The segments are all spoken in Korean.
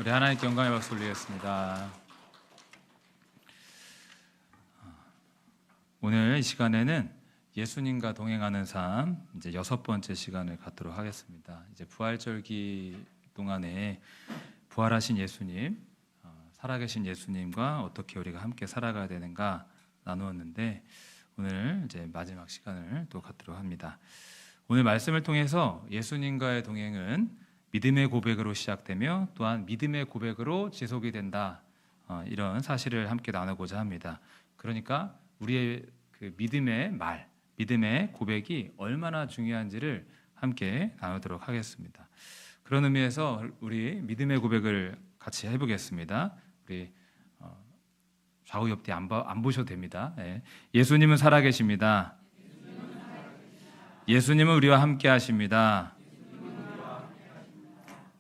우리 하나님께 영광의 박수 올리겠습니다. 오늘 이 시간에는 예수님과 동행하는 삶 이제 6번째 시간을 갖도록 하겠습니다. 이제 부활절기 동안에 부활하신 예수님, 살아계신 예수님과 어떻게 우리가 함께 살아가야 되는가 나누었는데 오늘 이제 마지막 시간을 또 갖도록 합니다. 오늘 말씀을 통해서 예수님과의 동행은 믿음의 고백으로 시작되며 또한 믿음의 고백으로 지속이 된다. 이런 사실을 함께 나누고자 합니다. 그러니까 우리의 그 믿음의 말, 믿음의 고백이 얼마나 중요한지를 함께 나누도록 하겠습니다. 그런 의미에서 우리 믿음의 고백을 같이 해보겠습니다. 우리 좌우 옆뒤 안 보셔도 됩니다. 네. 예수님은 살아계십니다. 예수님은 우리와 함께 하십니다.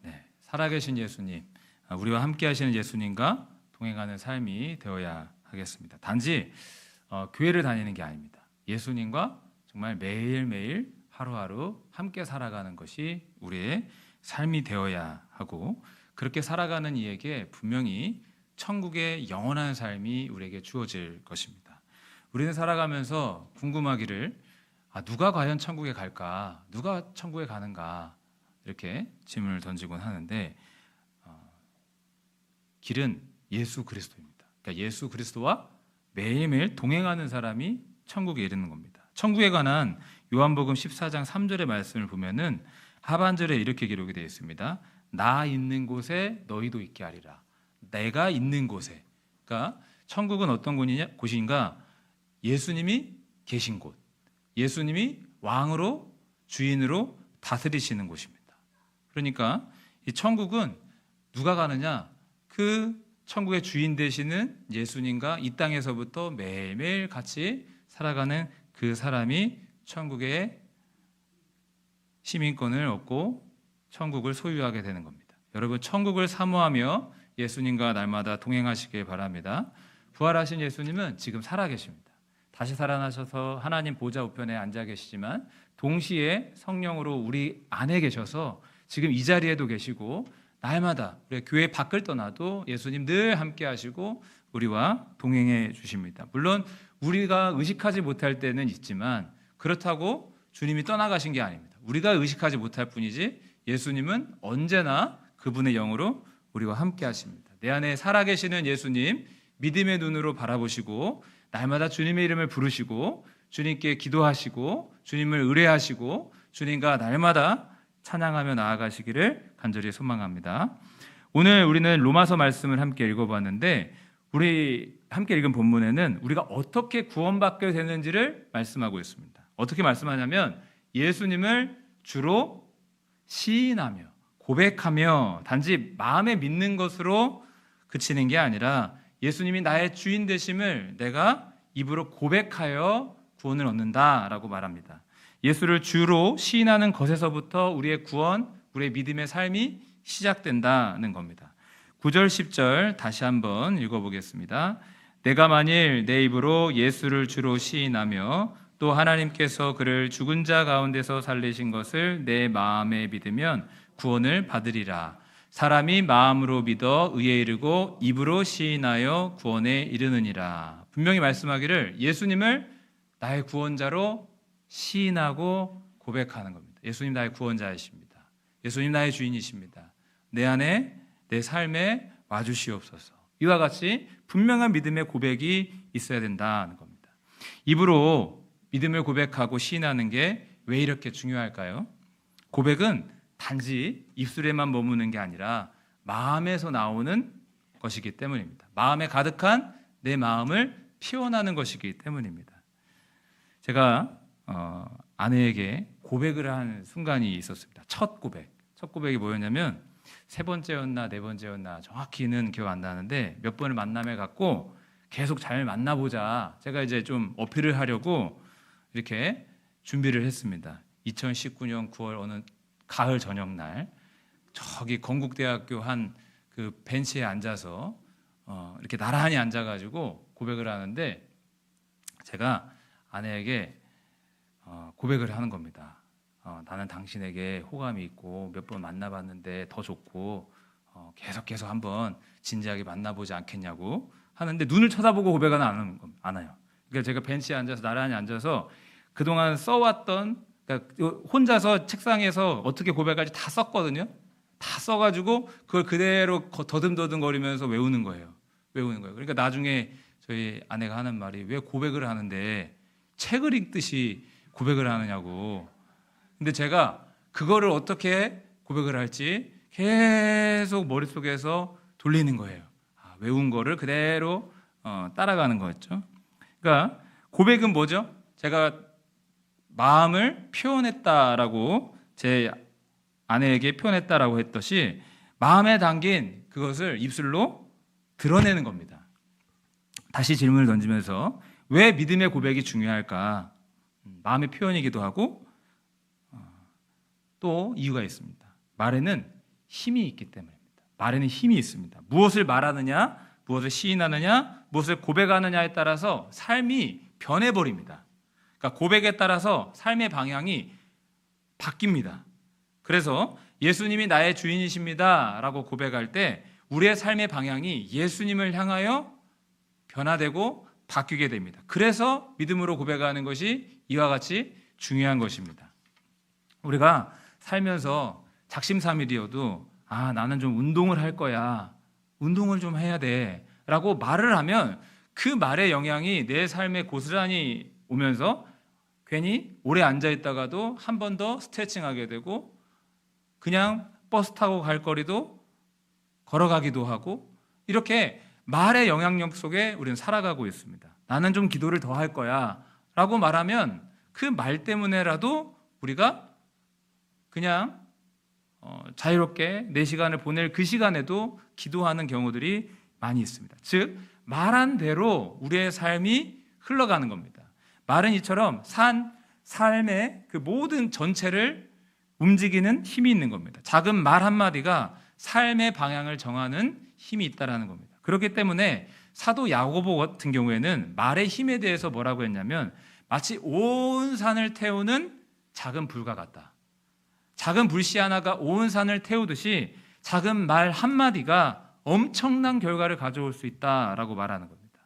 네, 살아계신 예수님, 우리와 함께 하시는 예수님과 동행하는 삶이 되어야 하겠습니다. 단지 교회를 다니는 게 아닙니다. 예수님과 정말 매일매일 하루하루 함께 살아가는 것이 우리의 삶이 되어야 하고, 그렇게 살아가는 이에게 분명히 천국의 영원한 삶이 우리에게 주어질 것입니다. 우리는 살아가면서 궁금하기를 누가 과연 천국에 갈까? 누가 천국에 가는가? 이렇게 질문을 던지곤 하는데 길은 예수 그리스도입니다. 그러니까 예수 그리스도와 매일매일 동행하는 사람이 천국에 이르는 겁니다. 천국에 관한 요한복음 14장 3절의 말씀을 보면은 하반절에 이렇게 기록이 되어 있습니다. 나 있는 곳에 너희도 있게 하리라. 내가 있는 곳에. 그러니까 천국은 어떤 곳인가? 예수님이 계신 곳. 예수님이 왕으로 주인으로 다스리시는 곳입니다. 그러니까 이 천국은 누가 가느냐? 그 천국의 주인 되시는 예수님과 이 땅에서부터 매일매일 같이 살아가는 그 사람이 천국의 시민권을 얻고 천국을 소유하게 되는 겁니다. 여러분, 천국을 사모하며 예수님과 날마다 동행하시길 바랍니다. 부활하신 예수님은 지금 살아계십니다. 다시 살아나셔서 하나님 보좌 우편에 앉아 계시지만 동시에 성령으로 우리 안에 계셔서 지금 이 자리에도 계시고 날마다 우리 교회 밖을 떠나도 예수님 늘 함께 하시고 우리와 동행해 주십니다. 물론 우리가 의식하지 못할 때는 있지만 그렇다고 주님이 떠나가신 게 아닙니다. 우리가 의식하지 못할 뿐이지 예수님은 언제나 그분의 영으로 우리와 함께 하십니다. 내 안에 살아계시는 예수님, 믿음의 눈으로 바라보시고 날마다 주님의 이름을 부르시고 주님께 기도하시고 주님을 의뢰하시고 주님과 날마다 찬양하며 나아가시기를 간절히 소망합니다. 오늘 우리는 로마서 말씀을 함께 읽어봤는데 우리 함께 읽은 본문에는 우리가 어떻게 구원받게 되는지를 말씀하고 있습니다. 어떻게 말씀하냐면 예수님을 주로 시인하며 고백하며 단지 마음에 믿는 것으로 그치는 게 아니라 예수님이 나의 주인 되심을 내가 입으로 고백하여 구원을 얻는다라고 말합니다. 예수를 주로 시인하는 것에서부터 우리의 구원, 우리의 믿음의 삶이 시작된다는 겁니다. 9절 10절 다시 한번 읽어보겠습니다. 내가 만일 내 입으로 예수를 주로 시인하며 또 하나님께서 그를 죽은 자 가운데서 살리신 것을 내 마음에 믿으면 구원을 받으리라. 사람이 마음으로 믿어 의에 이르고 입으로 시인하여 구원에 이르느니라. 분명히 말씀하기를 예수님을 나의 구원자로 시인하고 고백하는 겁니다. 예수님 나의 구원자이십니다. 예수님 나의 주인이십니다. 내 안에 내 삶에 와주시옵소서. 이와 같이 분명한 믿음의 고백이 있어야 된다는 겁니다. 입으로 믿음을 고백하고 시인하는 게 왜 이렇게 중요할까요? 고백은 단지 입술에만 머무는 게 아니라 마음에서 나오는 것이기 때문입니다. 마음에 가득한 내 마음을 피워나는 것이기 때문입니다. 제가 아내에게 고백을 한 순간이 있었습니다. 첫 고백이 뭐였냐면 3번째였나 4번째였나 정확히는 기억 안 나는데 몇 번을 만남해 갖고 계속 잘 만나보자. 제가 이제 좀 어필을 하려고 이렇게 준비를 했습니다. 2019년 9월 어느 가을 저녁날 저기 건국대학교 한 그 벤치에 앉아서 이렇게 나란히 앉아가지고 고백을 하는데 제가 아내에게 고백을 하는 겁니다. 나는 당신에게 호감이 있고 몇 번 만나봤는데 더 좋고 계속 한번 진지하게 만나보지 않겠냐고 하는데 눈을 쳐다보고 고백은 안 해요. 그러니까 제가 벤치에 앉아서 나란히 앉아서 그동안 써왔던, 그러니까 혼자서 책상에서 어떻게 고백할지 다 썼거든요. 다 써가지고 그걸 그대로 더듬더듬거리면서 외우는 거예요. 그러니까 나중에 저희 아내가 하는 말이, 왜 고백을 하는데 책을 읽듯이 고백을 하느냐고. 근데 제가 그거를 어떻게 고백을 할지 계속 머릿속에서 돌리는 거예요. 외운 거를 그대로 따라가는 거였죠. 그러니까 고백은 뭐죠? 제가 마음을 표현했다라고, 제 아내에게 표현했다라고 했듯이 마음에 담긴 그것을 입술로 드러내는 겁니다. 다시 질문을 던지면서 왜 믿음의 고백이 중요할까? 마음의 표현이기도 하고 또 이유가 있습니다. 말에는 힘이 있기 때문입니다. 말에는 힘이 있습니다. 무엇을 말하느냐, 무엇을 시인하느냐, 무엇을 고백하느냐에 따라서 삶이 변해버립니다. 그러니까 고백에 따라서 삶의 방향이 바뀝니다. 그래서 예수님이 나의 주인이십니다 라고 고백할 때 우리의 삶의 방향이 예수님을 향하여 변화되고 바뀌게 됩니다. 그래서 믿음으로 고백하는 것이 이와 같이 중요한 것입니다. 우리가 살면서 작심삼일이어도 나는 좀 운동을 할 거야, 운동을 좀 해야 돼 라고 말을 하면 그 말의 영향이 내 삶에 고스란히 오면서 괜히 오래 앉아있다가도 한 번 더 스트레칭하게 되고, 그냥 버스 타고 갈 거리도 걸어가기도 하고, 이렇게 말의 영향력 속에 우리는 살아가고 있습니다. 나는 좀 기도를 더 할 거야 라고 말하면 그 말 때문에라도 우리가 그냥 자유롭게 내 시간을 보낼 그 시간에도 기도하는 경우들이 많이 있습니다. 즉 말한 대로 우리의 삶이 흘러가는 겁니다. 말은 이처럼 삶의 그 모든 전체를 움직이는 힘이 있는 겁니다. 작은 말 한마디가 삶의 방향을 정하는 힘이 있다는 겁니다. 그렇기 때문에 사도 야고보 같은 경우에는 말의 힘에 대해서 뭐라고 했냐면, 마치 온 산을 태우는 작은 불과 같다. 작은 불씨 하나가 온 산을 태우듯이 작은 말 한마디가 엄청난 결과를 가져올 수 있다라고 말하는 겁니다.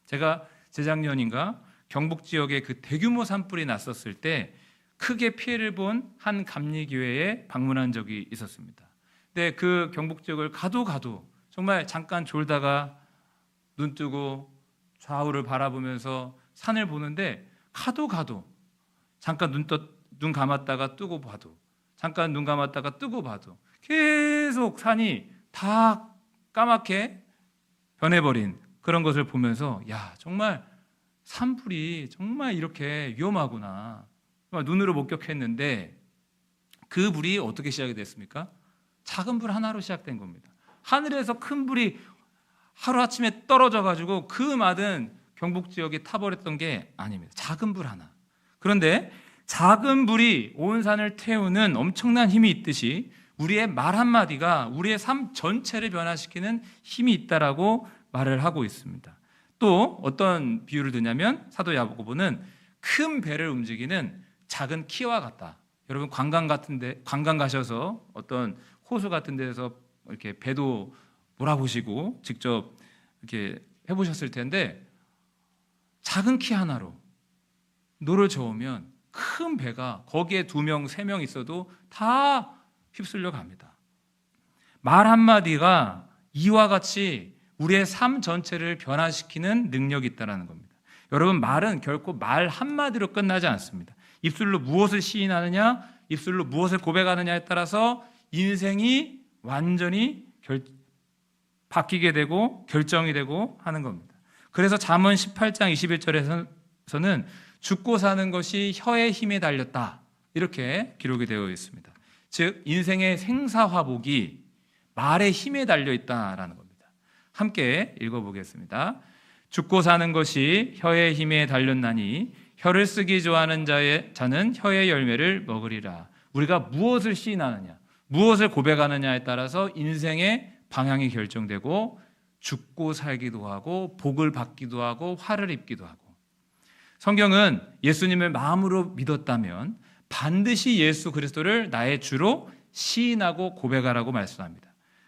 제가 재작년인가 경북 지역에 그 대규모 산불이 났었을 때 크게 피해를 본 한 감리교회에 방문한 적이 있었습니다. 근데 그 경북 지역을 가도 정말 잠깐 졸다가 눈 뜨고 좌우를 바라보면서 산을 보는데 가도 잠깐 눈 감았다가 뜨고 봐도, 잠깐 눈 감았다가 뜨고 봐도 계속 산이 다 까맣게 변해버린 그런 것을 보면서, 야, 정말 산불이 정말 이렇게 위험하구나, 정말 눈으로 목격했는데, 그 불이 어떻게 시작이 됐습니까? 작은 불 하나로 시작된 겁니다. 하늘에서 큰 불이 하루아침에 떨어져가지고 그 많은 경북 지역이 타버렸던 게 아닙니다. 작은 불 하나. 그런데 작은 불이 온 산을 태우는 엄청난 힘이 있듯이 우리의 말 한마디가 우리의 삶 전체를 변화시키는 힘이 있다라고 말을 하고 있습니다. 또 어떤 비유를 드냐면, 사도 야고보는 큰 배를 움직이는 작은 키와 같다. 여러분 관광 가셔서 어떤 호수 같은 데서 이렇게 배도 몰아보시고 직접 이렇게 해보셨을 텐데, 작은 키 하나로 노를 저으면 큰 배가 거기에 2명, 3명 있어도 다 휩쓸려 갑니다. 말 한마디가 이와 같이 우리의 삶 전체를 변화시키는 능력이 있다는 겁니다. 여러분, 말은 결코 말 한마디로 끝나지 않습니다. 입술로 무엇을 시인하느냐, 입술로 무엇을 고백하느냐에 따라서 인생이 완전히 바뀌게 되고 결정이 되고 하는 겁니다. 그래서 잠언 18장 21절에서는 죽고 사는 것이 혀의 힘에 달렸다, 이렇게 기록이 되어 있습니다. 즉 인생의 생사화복이 말의 힘에 달려 있다라는 겁니다. 함께 읽어보겠습니다. 죽고 사는 것이 혀의 힘에 달렸나니 혀를 쓰기 좋아하는 자는 혀의 열매를 먹으리라. 우리가 무엇을 시인하느냐, 무엇을 고백하느냐에 따라서 인생의 방향이 결정되고 죽고 살기도 하고 복을 받기도 하고 화를 입기도 하고, 성경은 예수님을 마음으로 믿었다면 반드시 예수 그리스도를 나의 주로 시인하고 고백하라고 말씀합니다.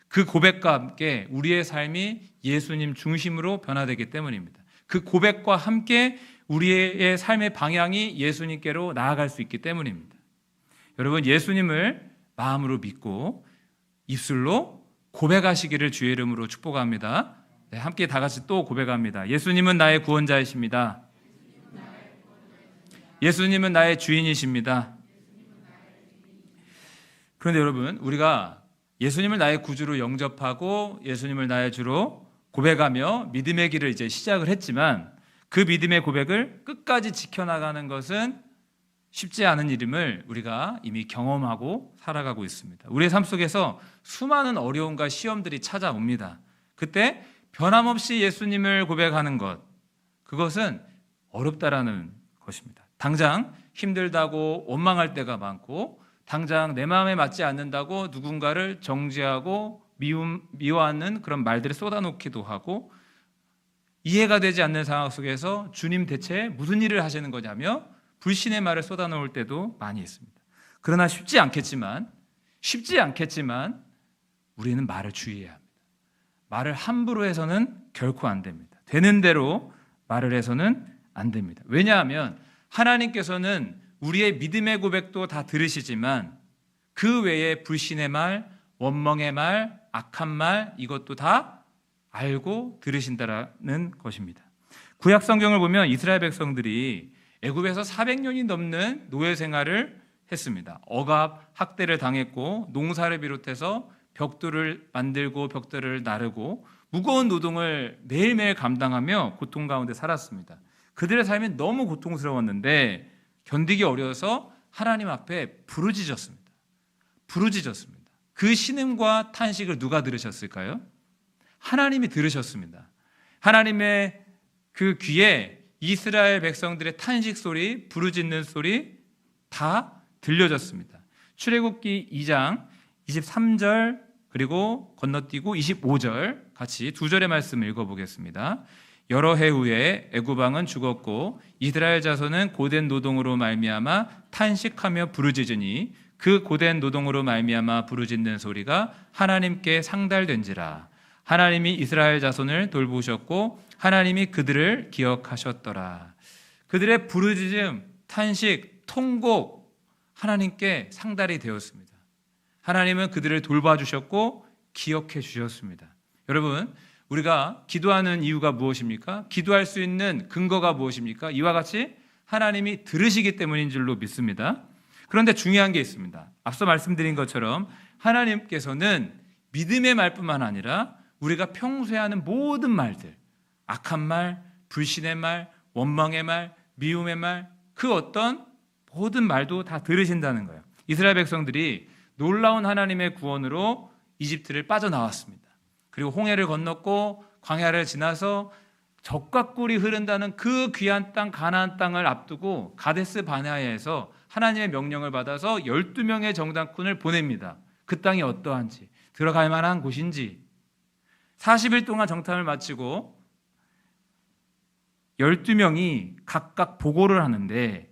그 고백과 함께 우리의 삶이 예수님 중심으로 변화되기 때문입니다. 그 고백과 함께 우리의 삶의 방향이 예수님께로 나아갈 수 있기 때문입니다. 여러분, 예수님을 마음으로 믿고 입술로 고백하시기를 주의 이름으로 축복합니다. 네, 함께 다 같이 또 고백합니다. 예수님은 나의 구원자이십니다. 예수님은 나의 주인이십니다. 그런데 여러분, 우리가 예수님을 나의 구주로 영접하고 예수님을 나의 주로 고백하며 믿음의 길을 이제 시작을 했지만 그 믿음의 고백을 끝까지 지켜나가는 것은 쉽지 않은 일임을 우리가 이미 경험하고 살아가고 있습니다. 우리의 삶 속에서 수많은 어려움과 시험들이 찾아옵니다. 그때 변함없이 예수님을 고백하는 것, 그것은 어렵다라는 것입니다. 당장 힘들다고 원망할 때가 많고 당장 내 마음에 맞지 않는다고 누군가를 정죄하고 미워하는 그런 말들을 쏟아놓기도 하고 이해가 되지 않는 상황 속에서 주님 대체 무슨 일을 하시는 거냐며 불신의 말을 쏟아놓을 때도 많이 있습니다. 그러나 쉽지 않겠지만 우리는 말을 주의해야 합니다. 말을 함부로 해서는 결코 안 됩니다. 되는 대로 말을 해서는 안 됩니다. 왜냐하면 하나님께서는 우리의 믿음의 고백도 다 들으시지만 그 외에 불신의 말, 원망의 말, 악한 말 이것도 다 알고 들으신다라는 것입니다. 구약 성경을 보면 이스라엘 백성들이 애굽에서 400년이 넘는 노예 생활을 했습니다. 억압, 학대를 당했고 농사를 비롯해서 벽돌을 만들고 벽돌을 나르고 무거운 노동을 매일매일 감당하며 고통 가운데 살았습니다. 그들의 삶이 너무 고통스러웠는데 견디기 어려워서 하나님 앞에 부르짖었습니다. 그 신음과 탄식을 누가 들으셨을까요? 하나님이 들으셨습니다. 하나님의 그 귀에 이스라엘 백성들의 탄식 소리, 부르짖는 소리 다 들려졌습니다. 출애굽기 2장 23절 그리고 건너뛰고 25절 같이 두 절의 말씀을 읽어보겠습니다. 여러 해 후에 애굽 왕은 죽었고 이스라엘 자손은 고된 노동으로 말미암아 탄식하며 부르짖으니 그 고된 노동으로 말미암아 부르짖는 소리가 하나님께 상달된지라. 하나님이 이스라엘 자손을 돌보셨고 하나님이 그들을 기억하셨더라. 그들의 부르짖음, 탄식, 통곡 하나님께 상달이 되었습니다. 하나님은 그들을 돌봐주셨고 기억해 주셨습니다. 여러분, 우리가 기도하는 이유가 무엇입니까? 기도할 수 있는 근거가 무엇입니까? 이와 같이 하나님이 들으시기 때문인 줄로 믿습니다. 그런데 중요한 게 있습니다. 앞서 말씀드린 것처럼 하나님께서는 믿음의 말뿐만 아니라 우리가 평소에 하는 모든 말들, 악한 말, 불신의 말, 원망의 말, 미움의 말, 그 어떤 모든 말도 다 들으신다는 거예요. 이스라엘 백성들이 놀라운 하나님의 구원으로 이집트를 빠져나왔습니다. 그리고 홍해를 건넜고 광야를 지나서 젖과 꿀이 흐른다는 그 귀한 땅 가나안 땅을 앞두고 가데스 바네아에서 하나님의 명령을 받아서 12명의 정탐꾼을 보냅니다. 그 땅이 어떠한지, 들어갈 만한 곳인지 40일 동안 정탐을 마치고 12명이 각각 보고를 하는데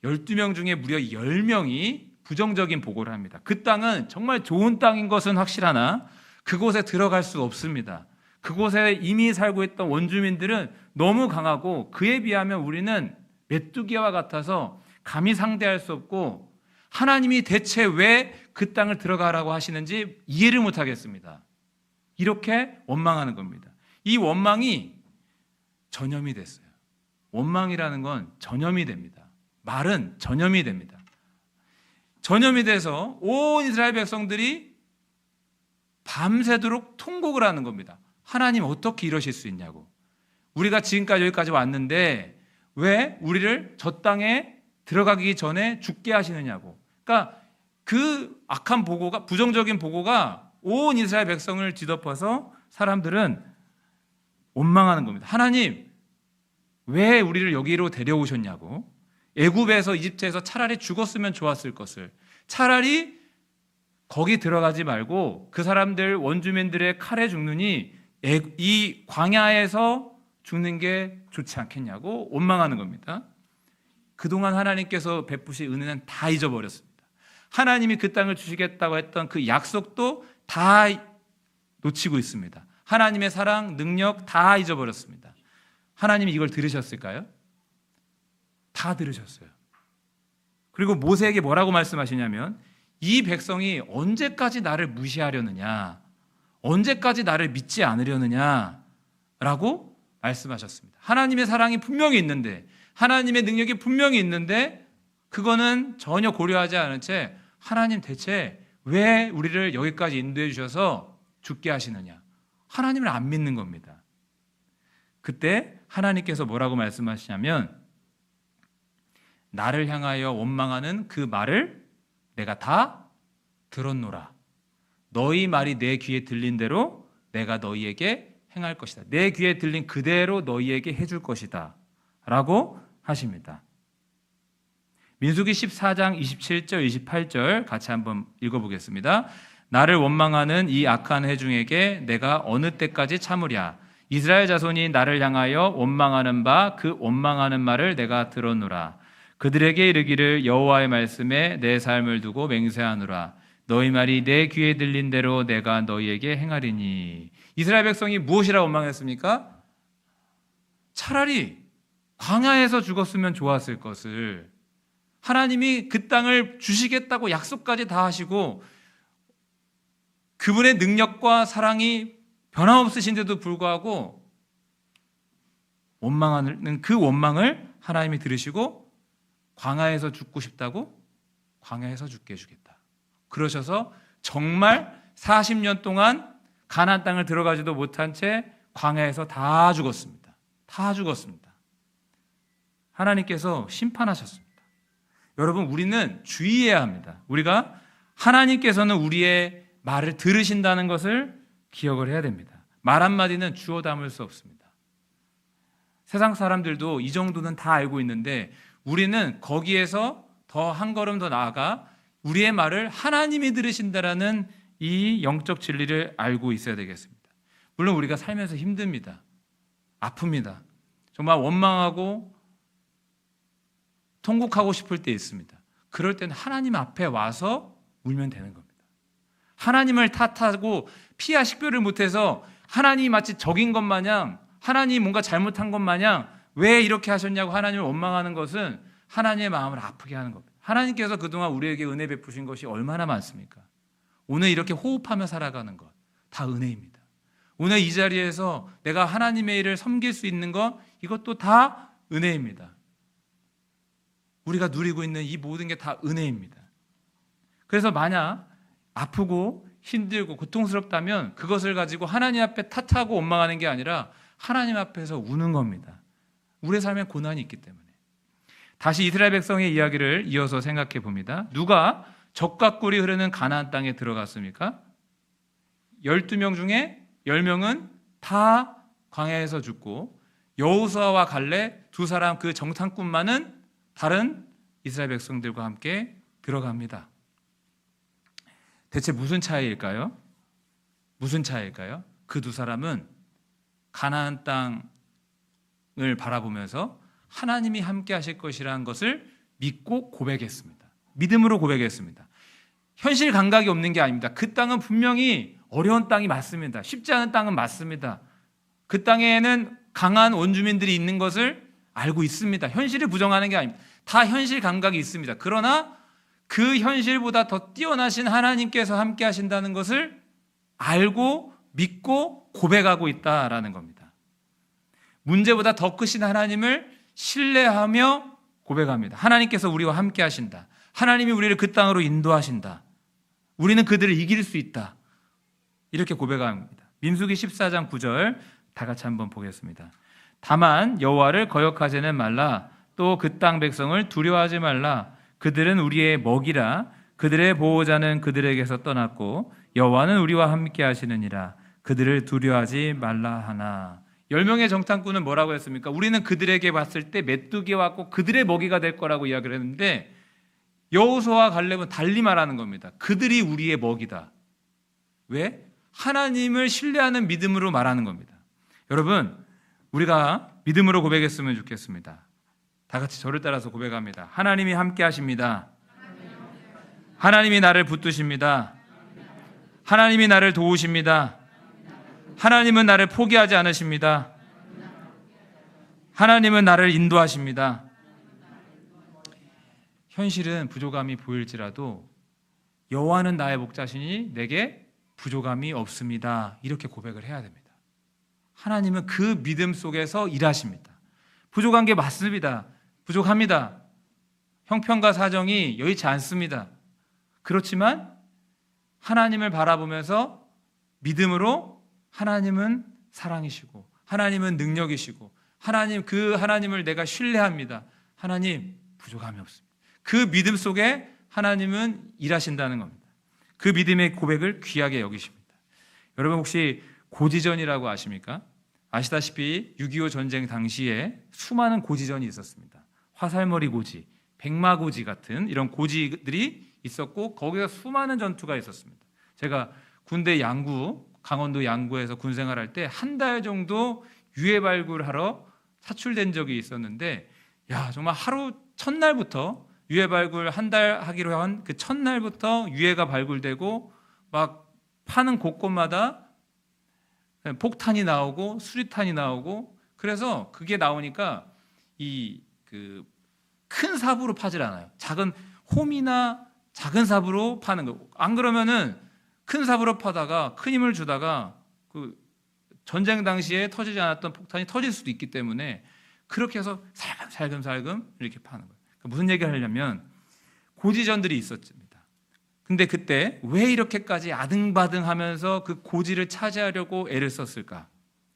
12명 중에 무려 10명이 부정적인 보고를 합니다. 그 땅은 정말 좋은 땅인 것은 확실하나 그곳에 들어갈 수 없습니다. 그곳에 이미 살고 있던 원주민들은 너무 강하고 그에 비하면 우리는 메뚜기와 같아서 감히 상대할 수 없고 하나님이 대체 왜 그 땅을 들어가라고 하시는지 이해를 못하겠습니다. 이렇게 원망하는 겁니다. 이 원망이 전염이 됐어요. 원망이라는 건 전염이 됩니다. 말은 전염이 됩니다. 전염이 돼서 온 이스라엘 백성들이 밤새도록 통곡을 하는 겁니다. 하나님 어떻게 이러실 수 있냐고. 우리가 지금까지 여기까지 왔는데 왜 우리를 저 땅에 들어가기 전에 죽게 하시느냐고. 그러니까 그 악한 보고가, 부정적인 보고가 온 이스라엘 백성을 뒤덮어서 사람들은 원망하는 겁니다. 하나님 왜 우리를 여기로 데려오셨냐고. 애굽에서 이집트에서 차라리 죽었으면 좋았을 것을, 차라리 거기 들어가지 말고 그 사람들 원주민들의 칼에 죽느니 이 광야에서 죽는 게 좋지 않겠냐고 원망하는 겁니다. 그동안 하나님께서 베푸신 은혜는 다 잊어버렸습니다. 하나님이 그 땅을 주시겠다고 했던 그 약속도 다 놓치고 있습니다. 하나님의 사랑, 능력 다 잊어버렸습니다. 하나님이 이걸 들으셨을까요? 다 들으셨어요. 그리고 모세에게 뭐라고 말씀하시냐면 이 백성이 언제까지 나를 무시하려느냐, 언제까지 나를 믿지 않으려느냐 라고 말씀하셨습니다. 하나님의 사랑이 분명히 있는데, 하나님의 능력이 분명히 있는데 그거는 전혀 고려하지 않은 채 하나님 대체 왜 우리를 여기까지 인도해 주셔서 죽게 하시느냐, 하나님을 안 믿는 겁니다. 그때 하나님께서 뭐라고 말씀하시냐면 나를 향하여 원망하는 그 말을 내가 다 들었노라. 너희 말이 내 귀에 들린 대로 내가 너희에게 행할 것이다. 내 귀에 들린 그대로 너희에게 해줄 것이다 라고 하십니다. 민수기 14장 27절 28절 같이 한번 읽어보겠습니다. 나를 원망하는 이 악한 회중에게 내가 어느 때까지 참으랴. 이스라엘 자손이 나를 향하여 원망하는 바 그 원망하는 말을 내가 들었노라. 그들에게 이르기를 여호와의 말씀에 내 삶을 두고 맹세하노라. 너희 말이 내 귀에 들린 대로 내가 너희에게 행하리니. 이스라엘 백성이 무엇이라 원망했습니까? 차라리 광야에서 죽었으면 좋았을 것을, 하나님이 그 땅을 주시겠다고 약속까지 다 하시고 그분의 능력과 사랑이 변함없으신데도 불구하고 원망하는 그 원망을 하나님이 들으시고 광야에서 죽고 싶다고 광야에서 죽게 해주겠다 그러셔서 정말 40년 동안 가나안 땅을 들어가지도 못한 채 광야에서 다 죽었습니다. 다 죽었습니다. 하나님께서 심판하셨습니다. 여러분, 우리는 주의해야 합니다. 우리가 하나님께서는 우리의 말을 들으신다는 것을 기억을 해야 됩니다. 말 한마디는 주워 담을 수 없습니다. 세상 사람들도 이 정도는 다 알고 있는데 우리는 거기에서 더 한 걸음 더 나아가 우리의 말을 하나님이 들으신다라는 이 영적 진리를 알고 있어야 되겠습니다. 물론 우리가 살면서 힘듭니다. 아픕니다. 정말 원망하고 통곡하고 싶을 때 있습니다. 그럴 때는 하나님 앞에 와서 울면 되는 겁니다. 하나님을 탓하고 피하 식별을 못해서 하나님이 마치 적인 것 마냥, 하나님이 뭔가 잘못한 것 마냥 왜 이렇게 하셨냐고 하나님을 원망하는 것은 하나님의 마음을 아프게 하는 겁니다. 하나님께서 그동안 우리에게 은혜 베푸신 것이 얼마나 많습니까? 오늘 이렇게 호흡하며 살아가는 것 다 은혜입니다. 오늘 이 자리에서 내가 하나님의 일을 섬길 수 있는 것, 이것도 다 은혜입니다. 우리가 누리고 있는 이 모든 게 다 은혜입니다. 그래서 만약 아프고 힘들고 고통스럽다면 그것을 가지고 하나님 앞에 탓하고 원망하는 게 아니라 하나님 앞에서 우는 겁니다. 우리의 삶에 고난이 있기 때문에. 다시 이스라엘 백성의 이야기를 이어서 생각해 봅니다. 누가 젖과 꿀이 흐르는 가나안 땅에 들어갔습니까? 12명 중에 10명은 다 광야에서 죽고 여호수아와 갈렙 두 사람 그 정탐꾼만은 다른 이스라엘 백성들과 함께 들어갑니다. 대체 무슨 차이일까요? 무슨 차이일까요? 그 두 사람은 가나안 땅을 바라보면서 하나님이 함께 하실 것이라는 것을 믿고 고백했습니다. 믿음으로 고백했습니다. 현실 감각이 없는 게 아닙니다. 그 땅은 분명히 어려운 땅이 맞습니다. 쉽지 않은 땅은 맞습니다. 그 땅에는 강한 원주민들이 있는 것을 알고 있습니다. 현실을 부정하는 게 아닙니다. 다 현실 감각이 있습니다. 그러나 그 현실보다 더 뛰어나신 하나님께서 함께 하신다는 것을 알고 믿고 고백하고 있다라는 겁니다. 문제보다 더 크신 하나님을 신뢰하며 고백합니다. 하나님께서 우리와 함께 하신다. 하나님이 우리를 그 땅으로 인도하신다. 우리는 그들을 이길 수 있다. 이렇게 고백합니다. 민수기 14장 9절 다 같이 한번 보겠습니다. 다만 여호와를 거역하지는 말라. 또 그 땅 백성을 두려워하지 말라. 그들은 우리의 먹이라. 그들의 보호자는 그들에게서 떠났고 여호와는 우리와 함께 하시느니라. 그들을 두려워하지 말라 하나. 10명의 정탐꾼은 뭐라고 했습니까? 우리는 그들에게 봤을 때 메뚜기 왔고 그들의 먹이가 될 거라고 이야기를 했는데 여호수아와 갈렙은 달리 말하는 겁니다. 그들이 우리의 먹이다. 왜? 하나님을 신뢰하는 믿음으로 말하는 겁니다. 여러분, 우리가 믿음으로 고백했으면 좋겠습니다. 다 같이 저를 따라서 고백합니다. 하나님이 함께 하십니다. 하나님이 나를 붙드십니다. 하나님이 나를 도우십니다. 하나님은 나를 포기하지 않으십니다. 하나님은 나를 인도하십니다. 현실은 부족함이 보일지라도 여호와는 나의 목자시니 내게 부족함이 없습니다. 이렇게 고백을 해야 됩니다. 하나님은 그 믿음 속에서 일하십니다. 부족한 게 맞습니다. 부족합니다. 형편과 사정이 여의치 않습니다. 그렇지만 하나님을 바라보면서 믿음으로 하나님은 사랑이시고 하나님은 능력이시고 그 하나님을 내가 신뢰합니다. 하나님 부족함이 없습니다. 그 믿음 속에 하나님은 일하신다는 겁니다. 그 믿음의 고백을 귀하게 여기십니다. 여러분 혹시 고지전이라고 아십니까? 아시다시피 6.25 전쟁 당시에 수많은 고지전이 있었습니다. 화살머리 고지, 백마고지 같은 이런 고지들이 있었고 거기서 수많은 전투가 있었습니다. 제가 군대 양구, 강원도 양구에서 군생활할 때 한 달 정도 유해 발굴하러 사출된 적이 있었는데 정말 하루 첫날부터 유해 발굴 한 달 하기로 한 그 첫날부터 유해가 발굴되고 막 파는 곳곳마다 폭탄이 나오고 수리탄이 나오고 그래서 그게 나오니까 큰 삽으로 파질 않아요. 작은 홈이나 작은 삽으로 파는 거. 안 그러면은 큰 삽으로 파다가 큰 힘을 주다가 그 전쟁 당시에 터지지 않았던 폭탄이 터질 수도 있기 때문에 그렇게 해서 살금살금 이렇게 파는 거예요. 그러니까 무슨 얘기를 하려면 고지전들이 있었습니다. 근데 그때 왜 이렇게까지 아등바등하면서 그 고지를 차지하려고 애를 썼을까?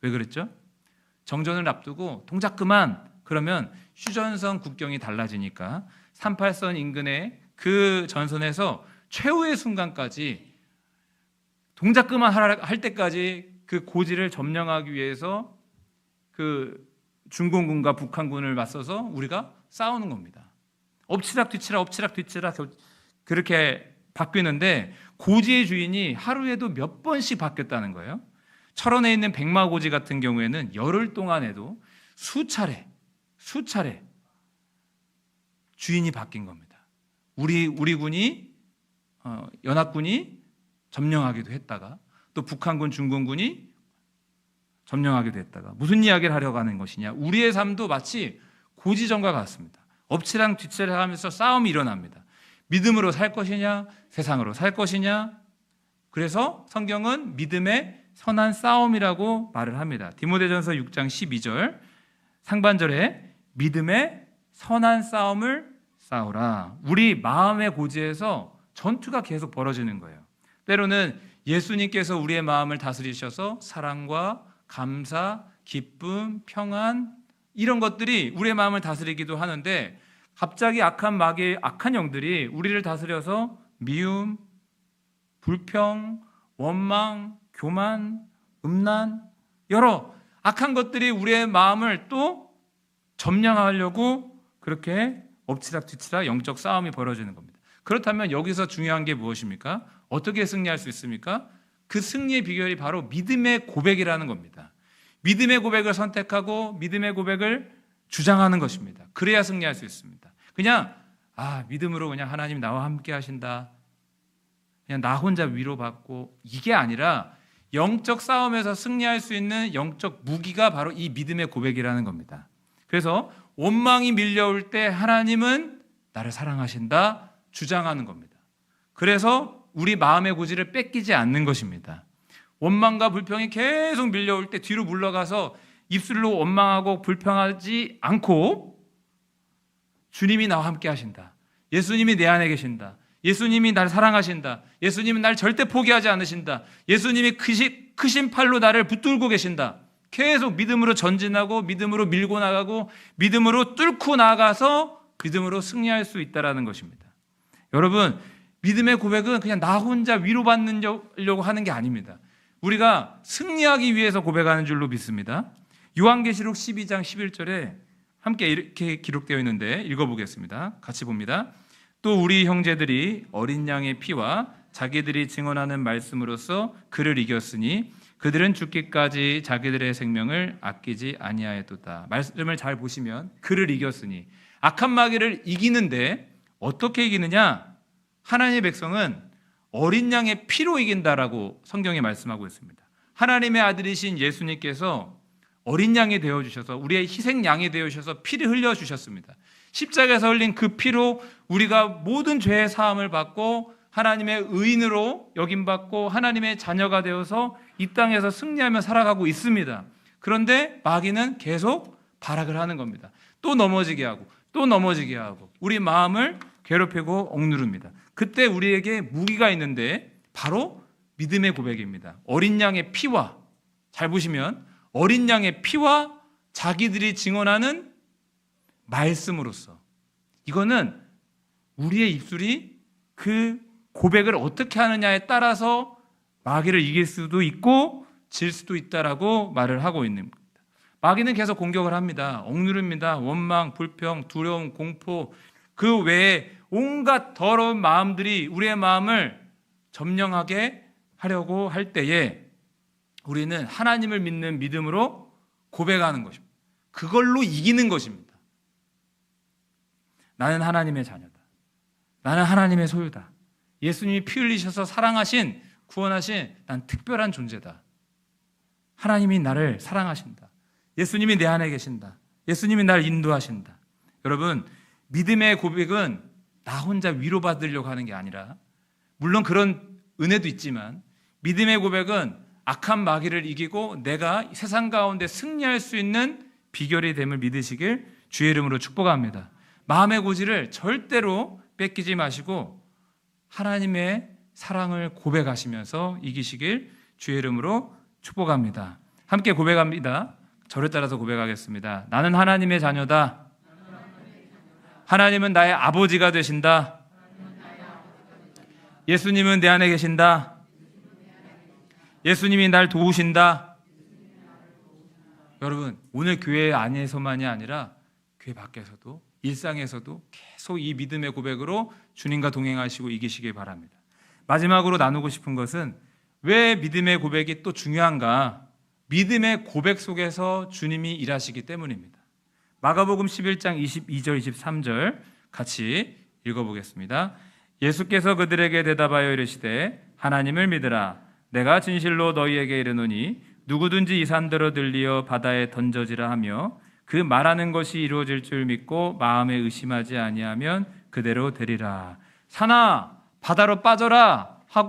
왜 그랬죠? 정전을 앞두고 동작 그만 그러면 휴전선 국경이 달라지니까 38선 인근의 그 전선에서 최후의 순간까지 동작 그만 할 때까지 그 고지를 점령하기 위해서 그 중공군과 북한군을 맞서서 우리가 싸우는 겁니다. 엎치락 뒤치락 그렇게 바뀌는데 고지의 주인이 하루에도 몇 번씩 바뀌었다는 거예요. 철원에 있는 백마고지 같은 경우에는 열흘 동안에도 수차례 주인이 바뀐 겁니다. 우리 군이 연합군이 점령하기도 했다가 또 북한군 중공군이 점령하기도 했다가 무슨 이야기를 하려고 하는 것이냐? 우리의 삶도 마치 고지전과 같습니다. 엎치락 뒤치락 하면서 싸움이 일어납니다. 믿음으로 살 것이냐 세상으로 살 것이냐. 그래서 성경은 믿음의 선한 싸움이라고 말을 합니다. 디모데전서 6장 12절 상반절에 믿음의 선한 싸움을 싸우라. 우리 마음의 고지에서 전투가 계속 벌어지는 거예요. 때로는 예수님께서 우리의 마음을 다스리셔서 사랑과 감사, 기쁨, 평안 이런 것들이 우리의 마음을 다스리기도 하는데 갑자기 악한 마귀의 악한 영들이 우리를 다스려서 미움, 불평, 원망, 교만, 음란 여러 악한 것들이 우리의 마음을 또 점령하려고 그렇게 엎치락 뒤치락 영적 싸움이 벌어지는 겁니다. 그렇다면 여기서 중요한 게 무엇입니까? 어떻게 승리할 수 있습니까? 그 승리의 비결이 바로 믿음의 고백이라는 겁니다. 믿음의 고백을 선택하고 믿음의 고백을 주장하는 것입니다. 그래야 승리할 수 있습니다. 그냥 믿음으로 그냥 하나님 나와 함께 하신다. 그냥 나 혼자 위로받고 이게 아니라 영적 싸움에서 승리할 수 있는 영적 무기가 바로 이 믿음의 고백이라는 겁니다. 그래서 원망이 밀려올 때 하나님은 나를 사랑하신다 주장하는 겁니다. 그래서 우리 마음의 고지를 뺏기지 않는 것입니다. 원망과 불평이 계속 밀려올 때 뒤로 물러가서 입술로 원망하고 불평하지 않고 주님이 나와 함께 하신다. 예수님이 내 안에 계신다. 예수님이 나를 사랑하신다. 예수님은 나를 절대 포기하지 않으신다. 예수님이 크신 팔로 나를 붙들고 계신다. 계속 믿음으로 전진하고 믿음으로 밀고 나가고 믿음으로 뚫고 나가서 믿음으로 승리할 수 있다는 것입니다. 여러분 믿음의 고백은 그냥 나 혼자 위로받으려고 하는 게 아닙니다. 우리가 승리하기 위해서 고백하는 줄로 믿습니다. 요한계시록 12장 11절에 함께 이렇게 기록되어 있는데 읽어보겠습니다. 같이 봅니다. 또 우리 형제들이 어린 양의 피와 자기들이 증언하는 말씀으로써 그를 이겼으니 그들은 죽기까지 자기들의 생명을 아끼지 아니하였도다. 말씀을 잘 보시면 그를 이겼으니 악한 마귀를 이기는데 어떻게 이기느냐? 하나님의 백성은 어린 양의 피로 이긴다라고 성경에 말씀하고 있습니다. 하나님의 아들이신 예수님께서 어린 양이 되어주셔서 우리의 희생 양이 되어주셔서 피를 흘려주셨습니다. 십자가에서 흘린 그 피로 우리가 모든 죄의 사함을 받고 하나님의 의인으로 여김받고 하나님의 자녀가 되어서 이 땅에서 승리하며 살아가고 있습니다. 그런데 마귀는 계속 발악을 하는 겁니다. 또 넘어지게 하고 또 넘어지게 하고 우리 마음을 괴롭히고 억누릅니다. 그때 우리에게 무기가 있는데 바로 믿음의 고백입니다. 어린 양의 피와, 잘 보시면 어린 양의 피와 자기들이 증언하는 말씀으로써, 이거는 우리의 입술이 그 고백을 어떻게 하느냐에 따라서 마귀를 이길 수도 있고 질 수도 있다라고 말을 하고 있는 겁니다. 마귀는 계속 공격을 합니다. 억누릅니다. 원망, 불평, 두려움, 공포, 그 외에 온갖 더러운 마음들이 우리의 마음을 점령하게 하려고 할 때에 우리는 하나님을 믿는 믿음으로 고백하는 것입니다. 그걸로 이기는 것입니다. 나는 하나님의 자녀다. 나는 하나님의 소유다. 예수님이 피 흘리셔서 사랑하신, 구원하신 난 특별한 존재다. 하나님이 나를 사랑하신다. 예수님이 내 안에 계신다. 예수님이 나를 인도하신다. 여러분, 믿음의 고백은 나 혼자 위로받으려고 하는 게 아니라, 물론 그런 은혜도 있지만 믿음의 고백은 악한 마귀를 이기고 내가 세상 가운데 승리할 수 있는 비결이 됨을 믿으시길 주의 이름으로 축복합니다. 마음의 고지를 절대로 뺏기지 마시고 하나님의 사랑을 고백하시면서 이기시길 주의 이름으로 축복합니다. 함께 고백합니다. 저를 따라서 고백하겠습니다. 나는 하나님의 자녀다. 하나님은 나의 아버지가 되신다. 예수님은 내 안에 계신다. 예수님이 날 도우신다. 여러분, 오늘 교회 안에서만이 아니라 교회 밖에서도, 일상에서도 계속 이 믿음의 고백으로 주님과 동행하시고 이기시길 바랍니다. 마지막으로 나누고 싶은 것은 왜 믿음의 고백이 또 중요한가? 믿음의 고백 속에서 주님이 일하시기 때문입니다. 마가복음 11장 22절 23절 같이 읽어보겠습니다. 예수께서 그들에게 대답하여 이르시되 하나님을 믿으라. 내가 진실로 너희에게 이르노니 누구든지 이 산대로 들리어 바다에 던져지라 하며 그 말하는 것이 이루어질 줄 믿고 마음에 의심하지 아니하면 그대로 되리라. 산아, 바다로 빠져라.